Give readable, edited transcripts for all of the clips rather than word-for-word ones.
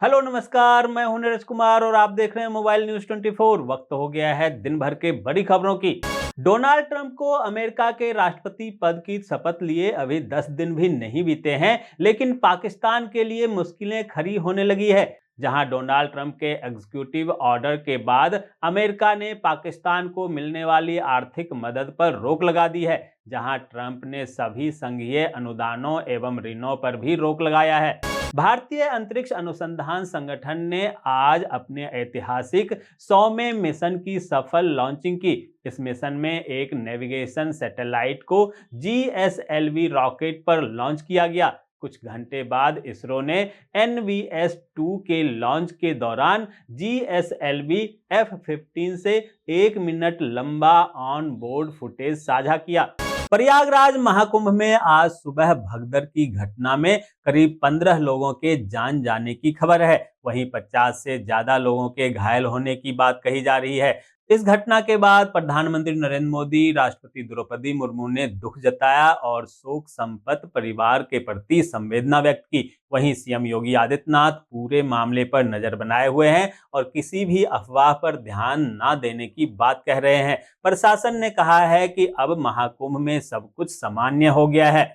Hello नमस्कार, मैं हूं नीरज कुमार और आप देख रहे हैं मोबाइल न्यूज 24। वक्त हो गया है दिन भर के बड़ी खबरों की। डोनाल्ड ट्रंप को अमेरिका के राष्ट्रपति पद की शपथ लिए अभी 10 दिन भी नहीं बीते हैं, लेकिन पाकिस्तान के लिए मुश्किलें खड़ी होने लगी है। जहां डोनाल्ड ट्रंप के एग्जीक्यूटिव ऑर्डर के बाद अमेरिका ने पाकिस्तान को मिलने वाली आर्थिक मदद पर रोक लगा दी है, जहां ट्रंप ने सभी संघीय अनुदानों एवं ऋणों पर भी रोक लगाया है। भारतीय अंतरिक्ष अनुसंधान संगठन ने आज अपने ऐतिहासिक 100वें मिशन की सफल लॉन्चिंग की। इस मिशन में एक नेविगेशन सैटेलाइट को GSLV रॉकेट पर लॉन्च किया गया। कुछ घंटे बाद इसरो ने NVS-2 के लॉन्च के दौरान GSLV F-15 से 1 मिनट लंबा ऑन बोर्ड फुटेज साझा किया। प्रयागराज महाकुंभ में आज सुबह भगदड़ की घटना में करीब 15 लोगों के जान जाने की खबर है। वहीं 50 से ज्यादा लोगों के घायल होने की बात कही जा रही है। इस घटना के बाद प्रधानमंत्री नरेंद्र मोदी, राष्ट्रपति द्रौपदी मुर्मू ने दुख जताया और शोक संतप्त परिवार के प्रति संवेदना व्यक्त की। वहीं सीएम योगी आदित्यनाथ पूरे मामले पर नजर बनाए हुए हैं और किसी भी अफवाह पर ध्यान न देने की बात कह रहे हैं। प्रशासन ने कहा है कि अब महाकुंभ में सब कुछ सामान्य हो गया है।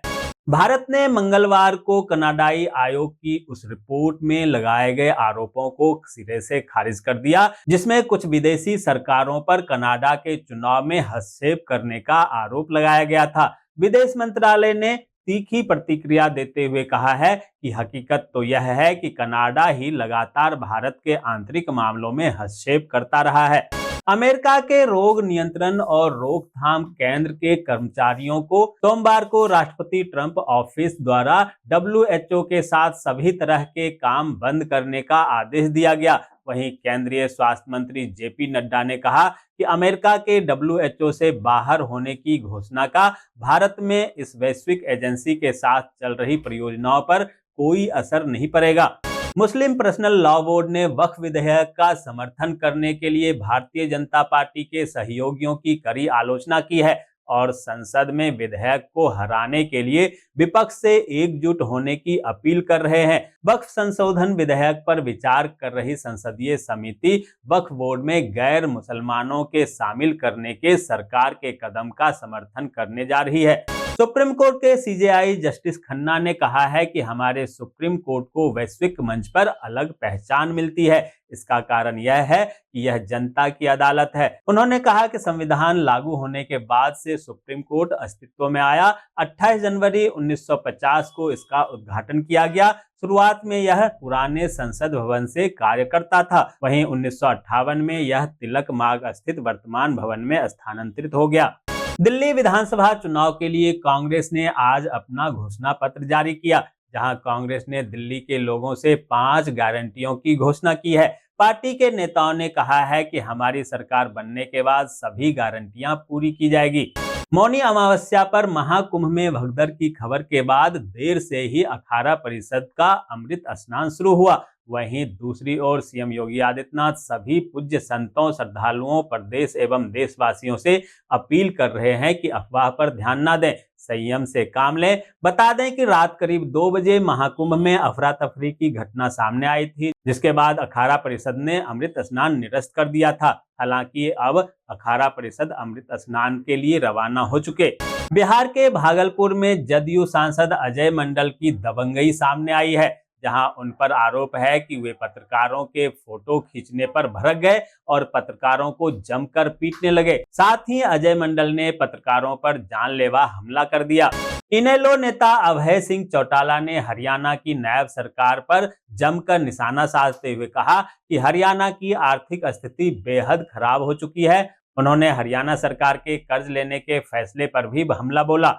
भारत ने मंगलवार को कनाडाई आयोग की उस रिपोर्ट में लगाए गए आरोपों को सिरे से खारिज कर दिया, जिसमें कुछ विदेशी सरकारों पर कनाडा के चुनाव में हस्तक्षेप करने का आरोप लगाया गया था। विदेश मंत्रालय ने तीखी प्रतिक्रिया देते हुए कहा है कि हकीकत तो यह है कि कनाडा ही लगातार भारत के आंतरिक मामलों में हस्तक्षेप करता रहा है। अमेरिका के रोग नियंत्रण और रोकथाम केंद्र के कर्मचारियों को सोमवार को राष्ट्रपति ट्रंप ऑफिस द्वारा WHO के साथ सभी तरह के काम बंद करने का आदेश दिया गया। वहीं केंद्रीय स्वास्थ्य मंत्री JP नड्डा ने कहा कि अमेरिका के WHO से बाहर होने की घोषणा का भारत में इस वैश्विक एजेंसी के साथ चल रही परियोजनाओं पर कोई असर नहीं पड़ेगा। मुस्लिम पर्सनल लॉ बोर्ड ने वक्फ विधेयक का समर्थन करने के लिए भारतीय जनता पार्टी के सहयोगियों की कड़ी आलोचना की है और संसद में विधेयक को हराने के लिए विपक्ष से एकजुट होने की अपील कर रहे हैं। वक्फ संशोधन विधेयक पर विचार कर रही संसदीय समिति वक्फ बोर्ड में गैर मुसलमानों के शामिल करने के सरकार के कदम का समर्थन करने जा रही है। सुप्रीम कोर्ट के CJI जस्टिस खन्ना ने कहा है कि हमारे सुप्रीम कोर्ट को वैश्विक मंच पर अलग पहचान मिलती है। इसका कारण यह है कि यह जनता की अदालत है। उन्होंने कहा कि संविधान लागू होने के बाद से सुप्रीम कोर्ट अस्तित्व में आया। 28 जनवरी 1950 को इसका उद्घाटन किया गया। शुरुआत में यह पुराने संसद भवन से कार्य करता था। वहीं 1958 में यह तिलक मार्ग स्थित वर्तमान भवन में स्थानांतरित हो गया। दिल्ली विधानसभा चुनाव के लिए कांग्रेस ने आज अपना घोषणा पत्र जारी किया, जहां कांग्रेस ने दिल्ली के लोगों से 5 गारंटियों की घोषणा की है। पार्टी के नेताओं ने कहा है कि हमारी सरकार बनने के बाद सभी गारंटियां पूरी की जाएगी। मौनी अमावस्या पर महाकुंभ में भगदड़ की खबर के बाद देर से ही अखाड़ा परिषद का अमृत स्नान शुरू हुआ। वहीं दूसरी ओर सीएम योगी आदित्यनाथ सभी पूज्य संतों, श्रद्धालुओं, प्रदेश एवं देशवासियों से अपील कर रहे हैं कि अफवाह पर ध्यान न दें, संयम से काम लें। बता दें कि रात करीब 2 बजे महाकुंभ में अफरा तफरी की घटना सामने आई थी, जिसके बाद अखाड़ा परिषद ने अमृत स्नान निरस्त कर दिया था। हालांकि अब अखाड़ा परिषद अमृत स्नान के लिए रवाना हो चुके। बिहार के भागलपुर में जदयू सांसद अजय मंडल की दबंगई सामने आई है, जहां उन पर आरोप है कि वे पत्रकारों के फोटो खींचने पर भड़क गए और पत्रकारों को जमकर पीटने लगे। साथ ही अजय मंडल ने पत्रकारों पर जानलेवा हमला कर दिया। इनेलो नेता अभय सिंह चौटाला ने हरियाणा की नायब सरकार पर जमकर निशाना साधते हुए कहा कि हरियाणा की आर्थिक स्थिति बेहद खराब हो चुकी है। उन्होंने हरियाणा सरकार के कर्ज लेने के फैसले पर भी हमला बोला।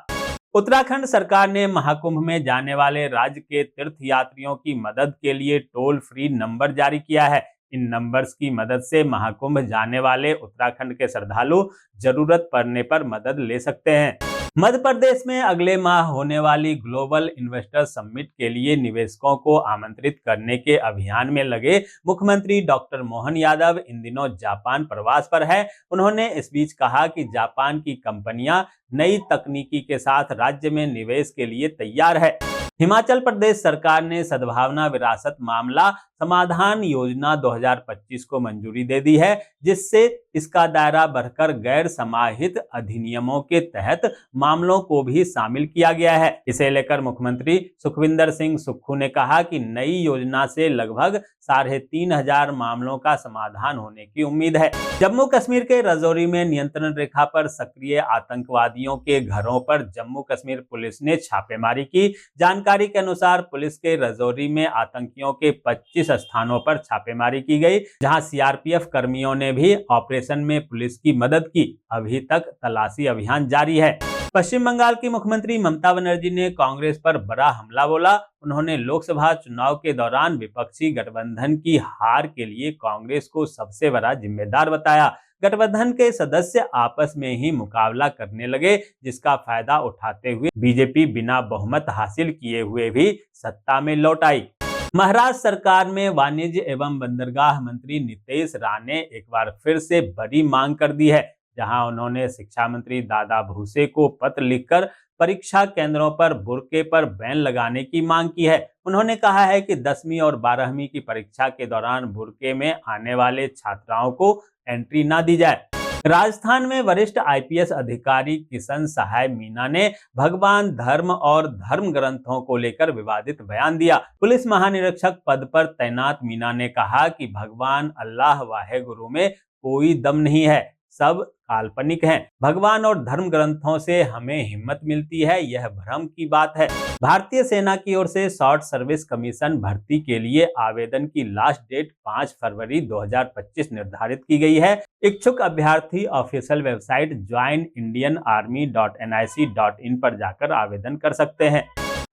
उत्तराखंड सरकार ने महाकुंभ में जाने वाले राज्य के तीर्थ यात्रियों की मदद के लिए टोल फ्री नंबर जारी किया है। इन नंबर्स की मदद से महाकुंभ जाने वाले उत्तराखंड के श्रद्धालु जरूरत पड़ने पर मदद ले सकते हैं। मध्य प्रदेश में अगले माह होने वाली ग्लोबल इन्वेस्टर समिट के लिए निवेशकों को आमंत्रित करने के अभियान में लगे मुख्यमंत्री डॉक्टर मोहन यादव इन दिनों जापान प्रवास पर है। उन्होंने इस बीच कहा कि जापान की कंपनियां नई तकनीकी के साथ राज्य में निवेश के लिए तैयार है। हिमाचल प्रदेश सरकार ने सद्भावना विरासत मामला समाधान योजना 2025 को मंजूरी दे दी है, जिससे इसका दायरा बढ़कर गैर समाहित अधिनियमों के तहत मामलों को भी शामिल किया गया है। इसे लेकर मुख्यमंत्री सुखविंदर सिंह सुक्खू ने कहा कि नई योजना से लगभग 3,500 मामलों का समाधान होने की उम्मीद है। जम्मू कश्मीर के राजौरी में नियंत्रण रेखा पर सक्रिय आतंकवादियों के घरों पर जम्मू कश्मीर पुलिस ने छापेमारी की। जानकारी के अनुसार पुलिस के राजौरी में आतंकियों के 25 स्थानों पर छापेमारी की गई, जहां सीआरपीएफ कर्मियों ने भी ऑपरेशन में पुलिस की मदद की। अभी तक तलाशी अभियान जारी है। पश्चिम बंगाल की मुख्यमंत्री ममता बनर्जी ने कांग्रेस पर बड़ा हमला बोला। उन्होंने लोकसभा चुनाव के दौरान विपक्षी गठबंधन की हार के लिए कांग्रेस को सबसे बड़ा जिम्मेदार बताया। गठबंधन के सदस्य आपस में ही मुकाबला करने लगे, जिसका फायदा उठाते हुए बीजेपी बिना बहुमत हासिल किए हुए भी सत्ता में लौट आई। महाराष्ट्र सरकार में वाणिज्य एवं बंदरगाह मंत्री नितेश राणे ने एक बार फिर से बड़ी मांग कर दी है, जहां उन्होंने शिक्षा मंत्री दादा भूसे को पत्र लिखकर परीक्षा केंद्रों पर बुर्के पर बैन लगाने की मांग की है। उन्होंने कहा है कि 10वीं और 12वीं की परीक्षा के दौरान बुर्के में आने वाले छात्राओं को एंट्री ना दी जाए। राजस्थान में वरिष्ठ आईपीएस अधिकारी किशन सहाय मीना ने भगवान धर्म और धर्म ग्रंथों को लेकर विवादित बयान दिया। पुलिस महानिरीक्षक पद पर तैनात मीना ने कहा कि भगवान अल्लाह वाहेगुरु में कोई दम नहीं है, सब काल्पनिक हैं। भगवान और धर्म ग्रंथों से हमें हिम्मत मिलती है, यह भ्रम की बात है। भारतीय सेना की ओर से शॉर्ट सर्विस कमीशन भर्ती के लिए आवेदन की लास्ट डेट 5 फरवरी 2025 निर्धारित की गई है। इच्छुक अभ्यर्थी ऑफिशियल वेबसाइट joinindianarmy.nic.in पर जाकर आवेदन कर सकते हैं।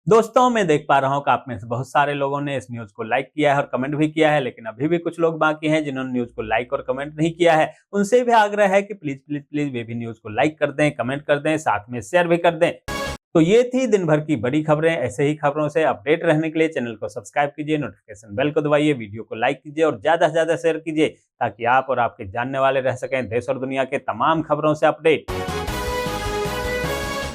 दोस्तों, मैं देख पा रहा हूं कि आप में से बहुत सारे लोगों ने इस न्यूज को लाइक किया है और कमेंट भी किया है, लेकिन अभी भी कुछ लोग बाकी हैं जिन्होंने न्यूज को लाइक और कमेंट नहीं किया है। उनसे भी आग्रह है कि प्लीज प्लीज प्लीज वे भी न्यूज को लाइक कर दें, कमेंट कर दें, साथ में शेयर भी कर दें। तो ये थी दिन भर की बड़ी खबरें। ऐसे ही खबरों से अपडेट रहने के लिए चैनल को सब्सक्राइब कीजिए, नोटिफिकेशन बेल को दबाइए, वीडियो को लाइक कीजिए और ज्यादा से ज्यादा शेयर कीजिए, ताकि आप और आपके जानने वाले रह सकें देश और दुनिया के तमाम खबरों से अपडेट।